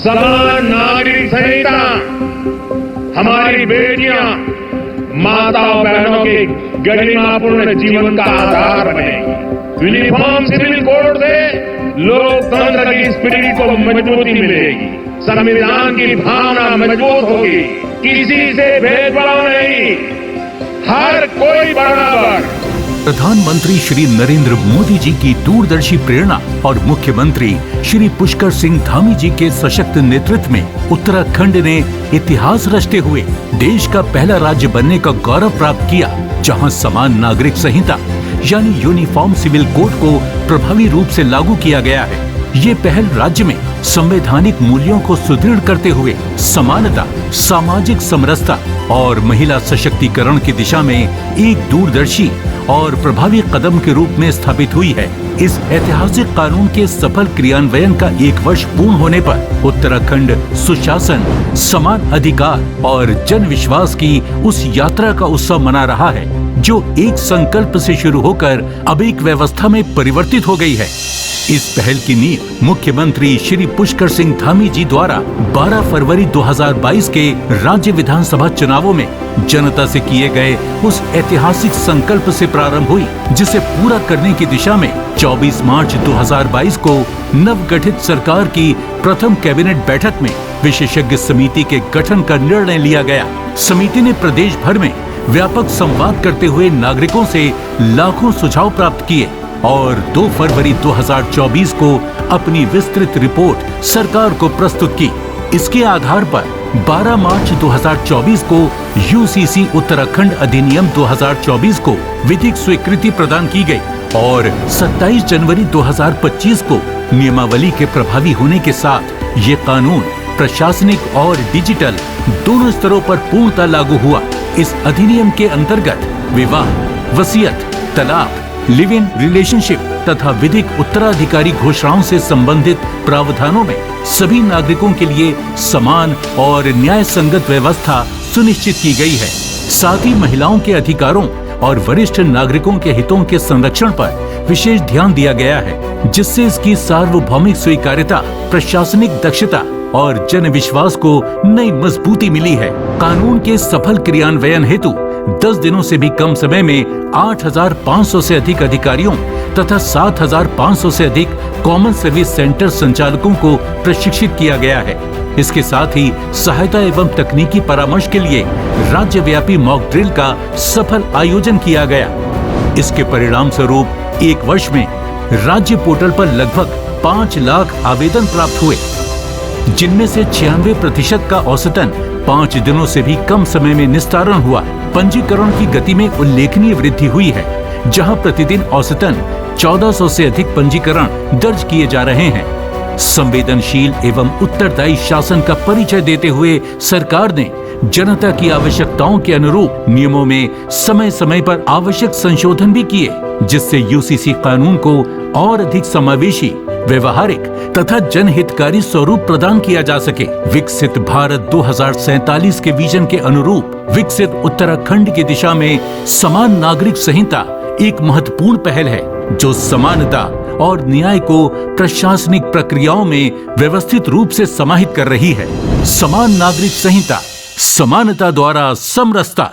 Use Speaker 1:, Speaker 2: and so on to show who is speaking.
Speaker 1: समान नागरिक संहिता हमारी बेटियां, माता और बहनों के गरिमापूर्ण जीवन का आधार बनेगी। यूनिफॉर्म सिविल कोड से लोकतंत्र की स्पिरिट को मजबूती मिलेगी, संविधान की भावना मजबूत होगी, किसी से भेदभाव नहीं, हर कोई बराबर।
Speaker 2: प्रधानमंत्री श्री नरेंद्र मोदी जी की दूरदर्शी प्रेरणा और मुख्यमंत्री श्री पुष्कर सिंह धामी जी के सशक्त नेतृत्व में उत्तराखंड ने इतिहास रचते हुए देश का पहला राज्य बनने का गौरव प्राप्त किया, जहां समान नागरिक संहिता यानी यूनिफॉर्म सिविल कोड को प्रभावी रूप से लागू किया गया है। ये पहल राज्य में संवैधानिक मूल्यों को सुदृढ़ करते हुए समानता, सामाजिक समरसता और महिला सशक्तिकरण की दिशा में एक दूरदर्शी और प्रभावी कदम के रूप में स्थापित हुई है। इस ऐतिहासिक कानून के सफल क्रियान्वयन का 1 वर्ष पूर्ण होने पर उत्तराखंड सुशासन, समान अधिकार और जन विश्वास की उस यात्रा का उत्सव मना रहा है जो एक संकल्प से शुरू होकर अब एक व्यवस्था में परिवर्तित हो गई है। इस पहल की नींव मुख्यमंत्री श्री पुष्कर सिंह धामी जी द्वारा 12 फरवरी 2022 के राज्य विधानसभा चुनावों में जनता से किए गए उस ऐतिहासिक संकल्प से प्रारंभ हुई, जिसे पूरा करने की दिशा में 24 मार्च 2022 को नवगठित सरकार की प्रथम कैबिनेट बैठक में विशेषज्ञ समिति के गठन का निर्णय लिया गया। समिति ने प्रदेश भर में व्यापक संवाद करते हुए नागरिकों से लाखों सुझाव प्राप्त किए और 2 फरवरी 2024 को अपनी विस्तृत रिपोर्ट सरकार को प्रस्तुत की। इसके आधार पर 12 मार्च 2024 को यूसीसी उत्तराखंड अधिनियम 2024 को विधिक स्वीकृति प्रदान की गई और 27 जनवरी 2025 को नियमावली के प्रभावी होने के साथ ये कानून प्रशासनिक और डिजिटल दोनों स्तरों पर पूर्णतः लागू हुआ। इस अधिनियम के अंतर्गत विवाह, वसीयत, तलाक, लिव इन रिलेशनशिप तथा विधिक उत्तराधिकारी घोषणाओं से संबंधित प्रावधानों में सभी नागरिकों के लिए समान और न्याय संगत व्यवस्था सुनिश्चित की गई है। साथ ही महिलाओं के अधिकारों और वरिष्ठ नागरिकों के हितों के संरक्षण पर विशेष ध्यान दिया गया है, जिससे इसकी सार्वभौमिक स्वीकार्यता, प्रशासनिक दक्षता और जन विश्वास को नई मजबूती मिली है। कानून के सफल क्रियान्वयन हेतु 10 दिनों से भी कम समय में 8,500 से अधिक अधिकारियों तथा 7,500 से अधिक कॉमन सर्विस सेंटर संचालकों को प्रशिक्षित किया गया है। इसके साथ ही सहायता एवं तकनीकी परामर्श के लिए राज्यव्यापी मॉक ड्रिल का सफल आयोजन किया गया। इसके परिणाम स्वरूप 1 वर्ष में राज्य पोर्टल पर लगभग 5 लाख आवेदन प्राप्त हुए, जिनमें से 96% का औसतन 5 दिनों से भी कम समय में निस्तारण हुआ। पंजीकरण की गति में उल्लेखनीय वृद्धि हुई है, जहां प्रतिदिन औसतन 1400 से अधिक पंजीकरण दर्ज किए जा रहे हैं। संवेदनशील एवं उत्तरदायी शासन का परिचय देते हुए सरकार ने जनता की आवश्यकताओं के अनुरूप नियमों में समय समय पर आवश्यक संशोधन भी किए, जिससे यूसीसी कानून को और अधिक समावेशी, व्यवहारिक तथा जनहितकारी स्वरूप प्रदान किया जा सके। विकसित भारत 2047 के विजन के अनुरूप विकसित उत्तराखंड की दिशा में समान नागरिक संहिता एक महत्वपूर्ण पहल है, जो समानता और न्याय को प्रशासनिक प्रक्रियाओं में व्यवस्थित रूप से समाहित कर रही है। समान नागरिक संहिता, समानता द्वारा समरसता।